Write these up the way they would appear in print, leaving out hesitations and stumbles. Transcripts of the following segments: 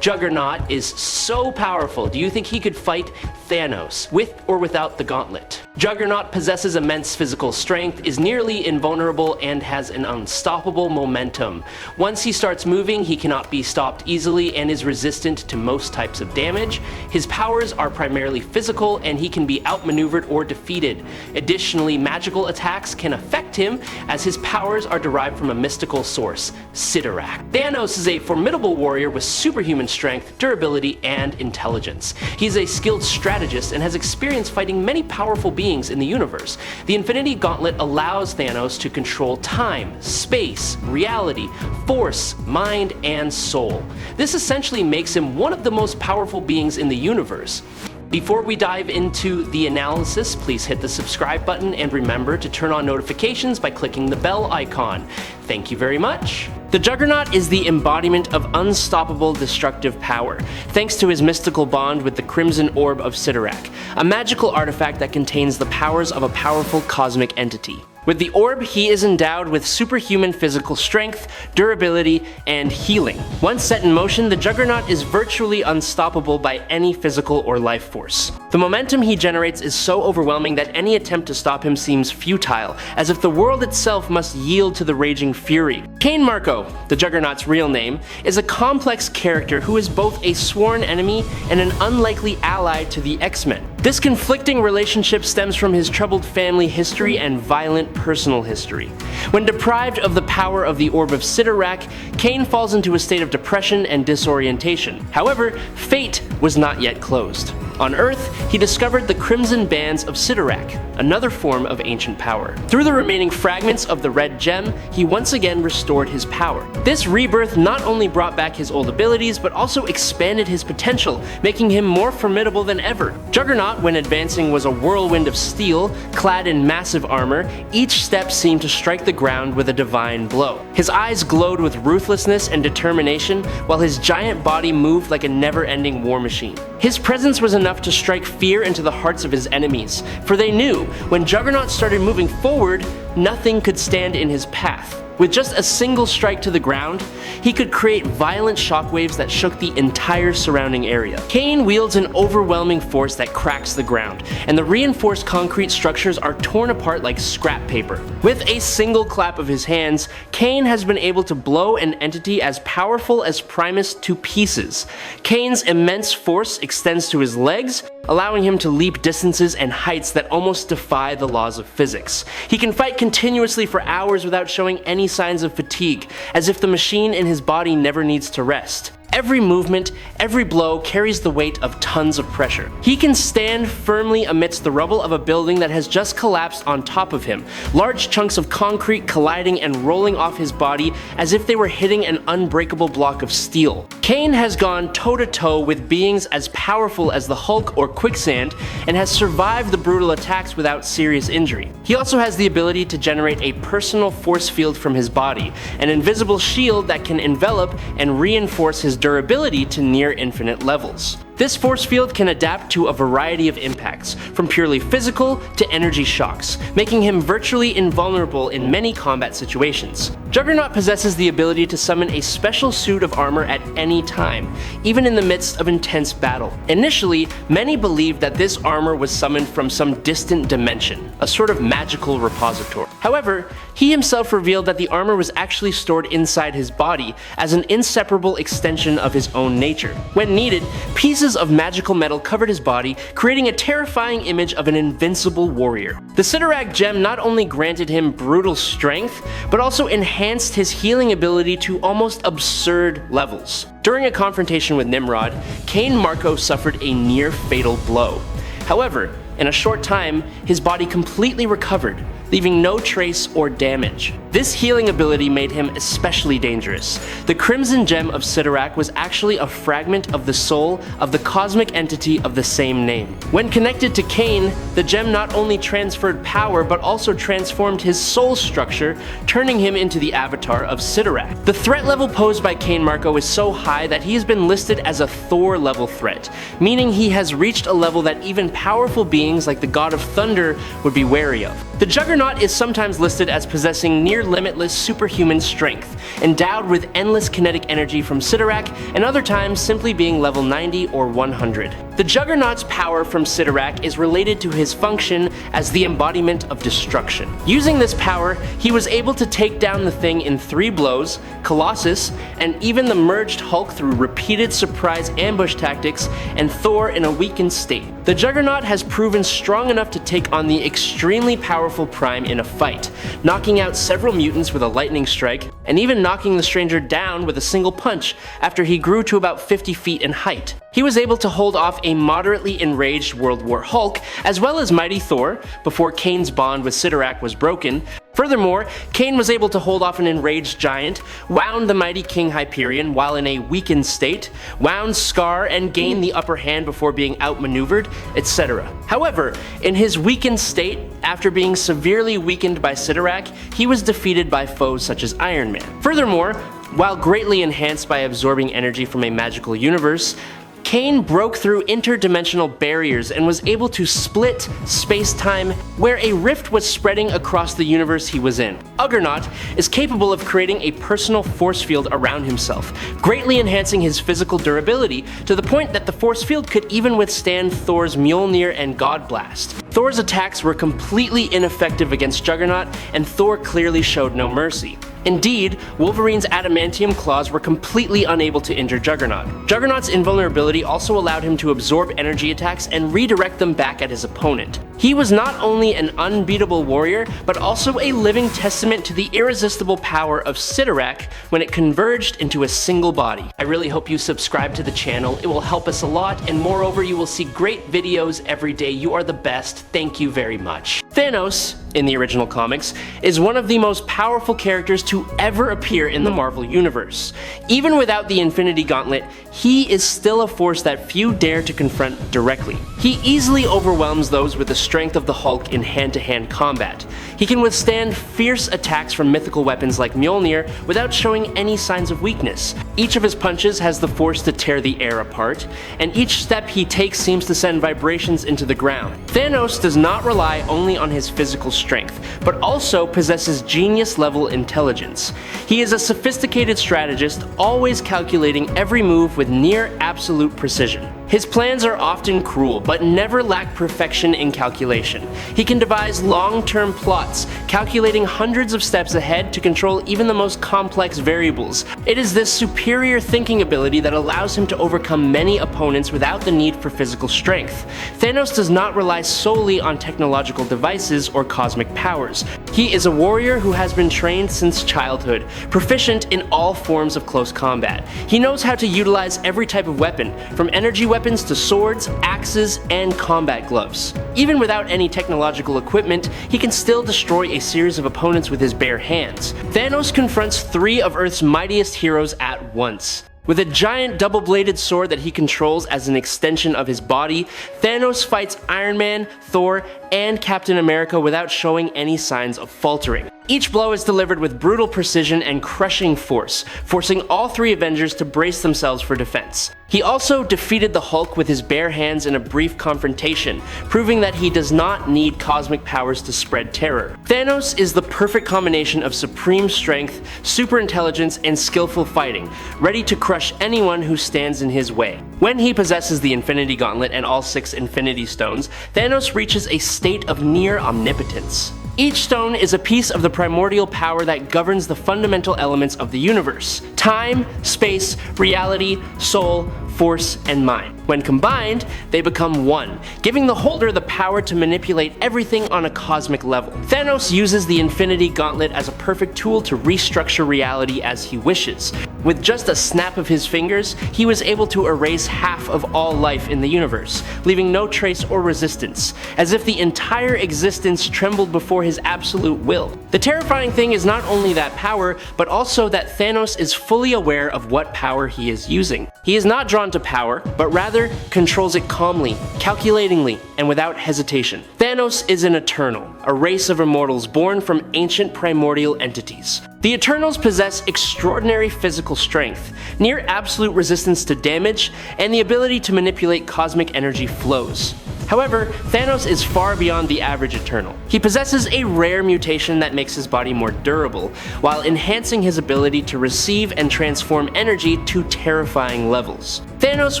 Juggernaut is so powerful. Do you think he could fight Thanos, with or without the gauntlet? Juggernaut possesses immense physical strength, is nearly invulnerable, and has an unstoppable momentum. Once he starts moving, he cannot be stopped easily and is resistant to most types of damage. His powers are primarily physical, and he can be outmaneuvered or defeated. Additionally, magical attacks can affect him, as his powers are derived from a mystical source, Cyttorak. Thanos is a formidable warrior with superhuman strength, durability, and intelligence. He is a skilled strategist and has experience fighting many powerful beings in the universe. The Infinity Gauntlet allows Thanos to control time, space, reality, force, mind, and soul. This essentially makes him one of the most powerful beings in the universe. Before we dive into the analysis, please hit the subscribe button and remember to turn on notifications by clicking the bell icon. Thank you very much. The Juggernaut is the embodiment of unstoppable destructive power, thanks to his mystical bond with the Crimson Orb of Cyttorak, a magical artifact that contains the powers of a powerful cosmic entity. With the orb, he is endowed with superhuman physical strength, durability, and healing. Once set in motion, the Juggernaut is virtually unstoppable by any physical or life force. The momentum he generates is so overwhelming that any attempt to stop him seems futile, as if the world itself must yield to the raging fury. Cain Marko, the Juggernaut's real name, is a complex character who is both a sworn enemy and an unlikely ally to the X-Men. This conflicting relationship stems from his troubled family history and violent personal history. When deprived of the power of the Orb of Cyttorak, Cain falls into a state of depression and disorientation. However, fate was not yet closed. On Earth, he discovered the Crimson Bands of Cyttorak, another form of ancient power. Through the remaining fragments of the Red Gem, he once again restored his power. This rebirth not only brought back his old abilities, but also expanded his potential, making him more formidable than ever. Juggernaut, when advancing, was a whirlwind of steel, clad in massive armor. Each step seemed to strike the ground with a divine blow. His eyes glowed with ruthlessness and determination, while his giant body moved like a never-ending war machine. His presence was enough to strike fear into the hearts of his enemies, for they knew when Juggernaut started moving forward, nothing could stand in his path. With just a single strike to the ground, he could create violent shockwaves that shook the entire surrounding area. Cain wields an overwhelming force that cracks the ground, and the reinforced concrete structures are torn apart like scrap paper. With a single clap of his hands, Cain has been able to blow an entity as powerful as Primus to pieces. Cain's immense force extends to his legs, allowing him to leap distances and heights that almost defy the laws of physics. He can fight continuously for hours without showing any signs of fatigue, as if the machine in his body never needs to rest. Every movement, every blow carries the weight of tons of pressure. He can stand firmly amidst the rubble of a building that has just collapsed on top of him, large chunks of concrete colliding and rolling off his body as if they were hitting an unbreakable block of steel. Cain has gone toe-to-toe with beings as powerful as the Hulk or Quicksand and has survived the brutal attacks without serious injury. He also has the ability to generate a personal force field from his body, an invisible shield that can envelop and reinforce his durability to near infinite levels. This force field can adapt to a variety of impacts, from purely physical to energy shocks, making him virtually invulnerable in many combat situations. Juggernaut possesses the ability to summon a special suit of armor at any time, even in the midst of intense battle. Initially, many believed that this armor was summoned from some distant dimension, a sort of magical repository. However, he himself revealed that the armor was actually stored inside his body as an inseparable extension of his own nature. When needed, pieces of magical metal covered his body, creating a terrifying image of an invincible warrior. The Cyttorak gem not only granted him brutal strength, but also enhanced his healing ability to almost absurd levels. During a confrontation with Nimrod, Cain Marko suffered a near-fatal blow. However, in a short time, his body completely recovered, leaving no trace or damage. This healing ability made him especially dangerous. The Crimson Gem of Cyttorak was actually a fragment of the soul of the cosmic entity of the same name. When connected to Cain, the gem not only transferred power but also transformed his soul structure, turning him into the avatar of Cyttorak. The threat level posed by Cain Marko is so high that he has been listed as a Thor-level threat, meaning he has reached a level that even powerful beings like the God of Thunder would be wary of. The Juggernaut Juggernaut is sometimes listed as possessing near-limitless superhuman strength, endowed with endless kinetic energy from Cyttorak, and other times simply being level 90 or 100. The Juggernaut's power from Cyttorak is related to his function as the embodiment of destruction. Using this power, he was able to take down the Thing in 3 blows, Colossus, and even the merged Hulk through repeated surprise ambush tactics, and Thor in a weakened state. The Juggernaut has proven strong enough to take on the extremely powerful Prime in a fight, knocking out several mutants with a lightning strike, and even knocking the stranger down with a single punch after he grew to about 50 feet in height. He was able to hold off a moderately enraged World War Hulk, as well as Mighty Thor, before Kane's bond with Cyttorak was broken. Furthermore, Kane was able to hold off an enraged giant, wound the mighty King Hyperion while in a weakened state, wound Scar and gained the upper hand before being outmaneuvered, etc. However, in his weakened state, after being severely weakened by Cyttorak, he was defeated by foes such as Iron Man. Furthermore, while greatly enhanced by absorbing energy from a magical universe, Kane broke through interdimensional barriers and was able to split space-time where a rift was spreading across the universe he was in. Juggernaut is capable of creating a personal force field around himself, greatly enhancing his physical durability to the point that the force field could even withstand Thor's Mjolnir and God Blast. Thor's attacks were completely ineffective against Juggernaut, and Thor clearly showed no mercy. Indeed, Wolverine's adamantium claws were completely unable to injure Juggernaut. Juggernaut's invulnerability also allowed him to absorb energy attacks and redirect them back at his opponent. He was not only an unbeatable warrior, but also a living testament to the irresistible power of Cyttorak when it converged into a single body. I really hope you subscribe to the channel, it will help us a lot, and moreover you will see great videos every day. You are the best, thank you very much. Thanos, in the original comics, is one of the most powerful characters to ever appear in the Marvel Universe. Even without the Infinity Gauntlet, he is still a force that few dare to confront directly. He easily overwhelms those with the strength of the Hulk in hand-to-hand combat. He can withstand fierce attacks from mythical weapons like Mjolnir without showing any signs of weakness. Each of his punches has the force to tear the air apart, and each step he takes seems to send vibrations into the ground. Thanos does not rely only on his physical strength, but also possesses genius-level intelligence. He is a sophisticated strategist, always calculating every move with near-absolute precision. His plans are often cruel, but never lack perfection in calculation. He can devise long-term plots, calculating hundreds of steps ahead to control even the most complex variables. It is this superior thinking ability that allows him to overcome many opponents without the need for physical strength. Thanos does not rely solely on technological devices or cosmic powers. He is a warrior who has been trained since childhood, proficient in all forms of close combat. He knows how to utilize every type of weapon, from energy weapons to swords, axes, and combat gloves. Even without any technological equipment, he can still destroy a series of opponents with his bare hands. Thanos confronts 3 of Earth's mightiest heroes at once. With a giant double-bladed sword that he controls as an extension of his body, Thanos fights Iron Man, Thor, and Captain America without showing any signs of faltering. Each blow is delivered with brutal precision and crushing force, forcing all 3 Avengers to brace themselves for defense. He also defeated the Hulk with his bare hands in a brief confrontation, proving that he does not need cosmic powers to spread terror. Thanos is the perfect combination of supreme strength, super intelligence, and skillful fighting, ready to crush anyone who stands in his way. When he possesses the Infinity Gauntlet and all 6 Infinity Stones, Thanos reaches a state of near omnipotence. Each stone is a piece of the primordial power that governs the fundamental elements of the universe: time, space, reality, soul, force, and mind. When combined, they become one, giving the holder the power to manipulate everything on a cosmic level. Thanos uses the Infinity Gauntlet as a perfect tool to restructure reality as he wishes. With just a snap of his fingers, he was able to erase half of all life in the universe, leaving no trace or resistance, as if the entire existence trembled before his absolute will. The terrifying thing is not only that power, but also that Thanos is fully aware of what power he is using. He is not drawn to power, but rather controls it calmly, calculatingly, and without hesitation. Thanos is an Eternal, a race of immortals born from ancient primordial entities. The Eternals possess extraordinary physical strength, near absolute resistance to damage, and the ability to manipulate cosmic energy flows. However, Thanos is far beyond the average Eternal. He possesses a rare mutation that makes his body more durable, while enhancing his ability to receive and transform energy to terrifying levels. Thanos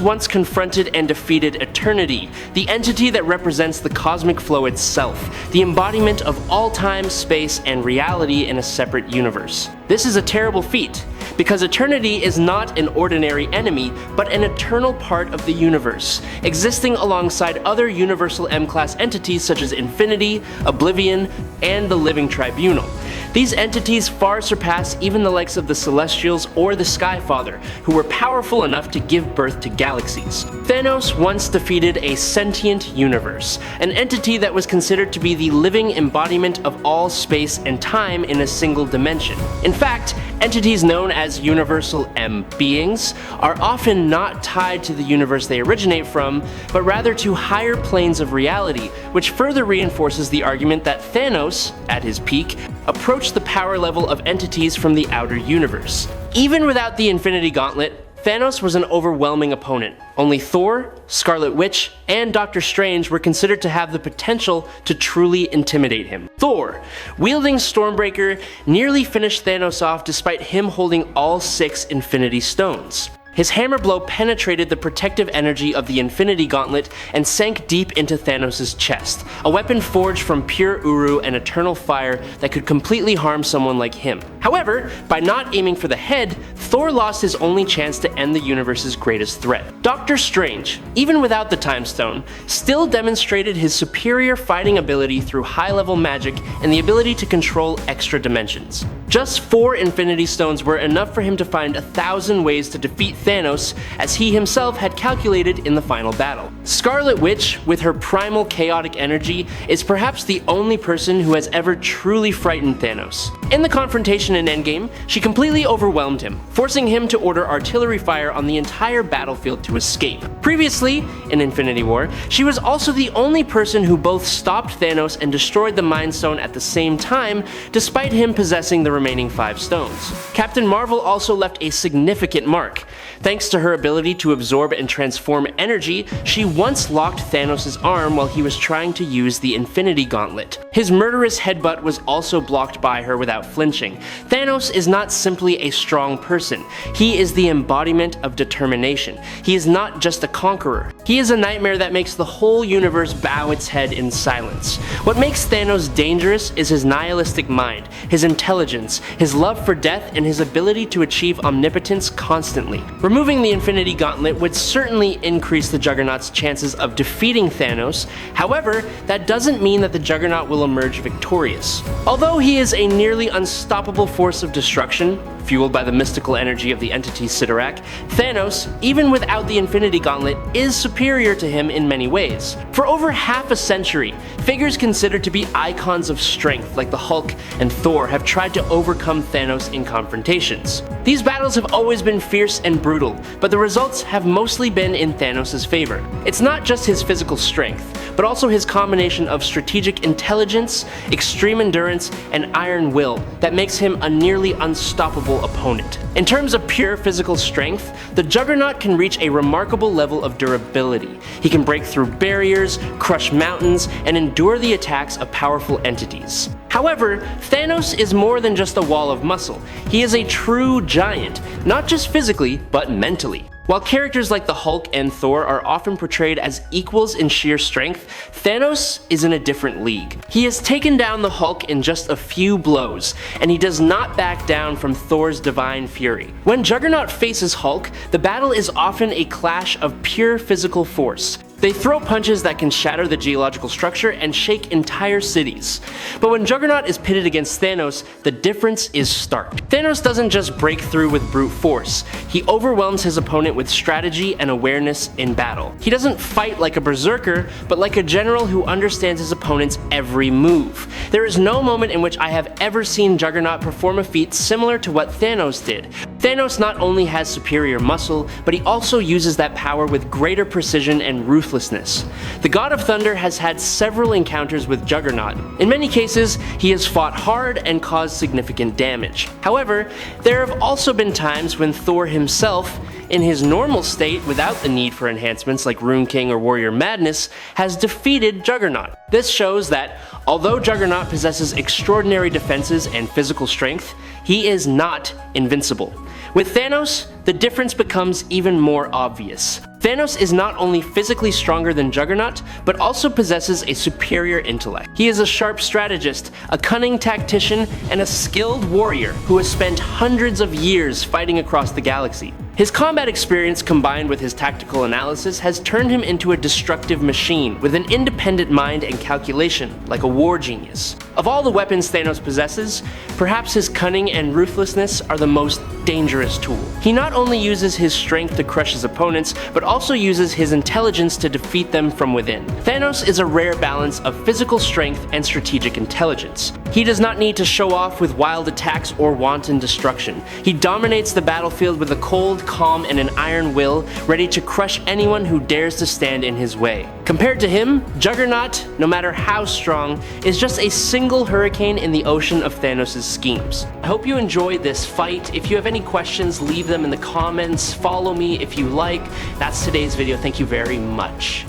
once confronted and defeated Eternity, the entity that represents the cosmic flow itself, the embodiment of all time, space, and reality in a separate universe. This is a terrible feat, because Eternity is not an ordinary enemy, but an eternal part of the universe, existing alongside other universal M-class entities such as Infinity, Oblivion, and the Living Tribunal. These entities far surpass even the likes of the Celestials or the Skyfather, who were powerful enough to give birth to galaxies. Thanos once defeated a sentient universe, an entity that was considered to be the living embodiment of all space and time in a single dimension. In fact, entities known as Universal M beings are often not tied to the universe they originate from, but rather to higher planes of reality, which further reinforces the argument that Thanos, at his peak, approached the power level of entities from the outer universe. Even without the Infinity Gauntlet, Thanos was an overwhelming opponent. Only Thor, Scarlet Witch, and Doctor Strange were considered to have the potential to truly intimidate him. Thor, wielding Stormbreaker, nearly finished Thanos off despite him holding all 6 Infinity Stones. His hammer blow penetrated the protective energy of the Infinity Gauntlet and sank deep into Thanos' chest, a weapon forged from pure Uru and eternal fire that could completely harm someone like him. However, by not aiming for the head, Thor lost his only chance to end the universe's greatest threat. Doctor Strange, even without the Time Stone, still demonstrated his superior fighting ability through high-level magic and the ability to control extra dimensions. Just 4 Infinity Stones were enough for him to find 1,000 ways to defeat Thanos, as he himself had calculated in the final battle. Scarlet Witch, with her primal chaotic energy, is perhaps the only person who has ever truly frightened Thanos. In the confrontation in Endgame, she completely overwhelmed him, forcing him to order artillery fire on the entire battlefield to escape. Previously, in Infinity War, she was also the only person who both stopped Thanos and destroyed the Mind Stone at the same time, despite him possessing the remaining 5 stones. Captain Marvel also left a significant mark. Thanks to her ability to absorb and transform energy, she once locked Thanos' arm while he was trying to use the Infinity Gauntlet. His murderous headbutt was also blocked by her without flinching. Thanos is not simply a strong person, he is the embodiment of determination. He is not just a conqueror, he is a nightmare that makes the whole universe bow its head in silence. What makes Thanos dangerous is his nihilistic mind, his intelligence, his love for death, and his ability to achieve omnipotence constantly. Removing the Infinity Gauntlet would certainly increase the Juggernaut's chances of defeating Thanos. However, that doesn't mean that the Juggernaut will emerge victorious. Although he is a nearly unstoppable force of destruction, fueled by the mystical energy of the entity Cyttorak, Thanos, even without the Infinity Gauntlet, is superior to him in many ways. For over half a century, figures considered to be icons of strength like the Hulk and Thor have tried to overcome Thanos in confrontations. These battles have always been fierce and brutal, but the results have mostly been in Thanos' favor. It's not just his physical strength, but also his combination of strategic intelligence, extreme endurance, and iron will that makes him a nearly unstoppable opponent. In terms of pure physical strength, the Juggernaut can reach a remarkable level of durability. He can break through barriers, crush mountains, and endure the attacks of powerful entities. However, Thanos is more than just a wall of muscle. He is a true giant, not just physically, but mentally. While characters like the Hulk and Thor are often portrayed as equals in sheer strength, Thanos is in a different league. He has taken down the Hulk in just a few blows, and he does not back down from Thor's divine fury. When Juggernaut faces Hulk, the battle is often a clash of pure physical force. They throw punches that can shatter the geological structure and shake entire cities. But when Juggernaut is pitted against Thanos, the difference is stark. Thanos doesn't just break through with brute force, he overwhelms his opponent with strategy and awareness in battle. He doesn't fight like a berserker, but like a general who understands his opponent's every move. There is no moment in which I have ever seen Juggernaut perform a feat similar to what Thanos did. Thanos not only has superior muscle, but he also uses that power with greater precision and ruthlessness. The God of Thunder has had several encounters with Juggernaut. In many cases, he has fought hard and caused significant damage. However, there have also been times when Thor himself, in his normal state without the need for enhancements like Rune King or Warrior Madness, has defeated Juggernaut. This shows that, although Juggernaut possesses extraordinary defenses and physical strength, he is not invincible. With Thanos, the difference becomes even more obvious. Thanos is not only physically stronger than Juggernaut, but also possesses a superior intellect. He is a sharp strategist, a cunning tactician, and a skilled warrior who has spent hundreds of years fighting across the galaxy. His combat experience combined with his tactical analysis has turned him into a destructive machine with an independent mind and calculation, like a war genius. Of all the weapons Thanos possesses, perhaps his cunning and ruthlessness are the most dangerous tool. He not only uses his strength to crush his opponents, but also uses his intelligence to defeat them from within. Thanos is a rare balance of physical strength and strategic intelligence. He does not need to show off with wild attacks or wanton destruction. He dominates the battlefield with a cold, calm, and an iron will, ready to crush anyone who dares to stand in his way. Compared to him, Juggernaut, no matter how strong, is just a single hurricane in the ocean of Thanos' schemes. I hope you enjoyed this fight. If you have any questions, leave them in the comments. Follow me if you like. That's today's video. Thank you very much.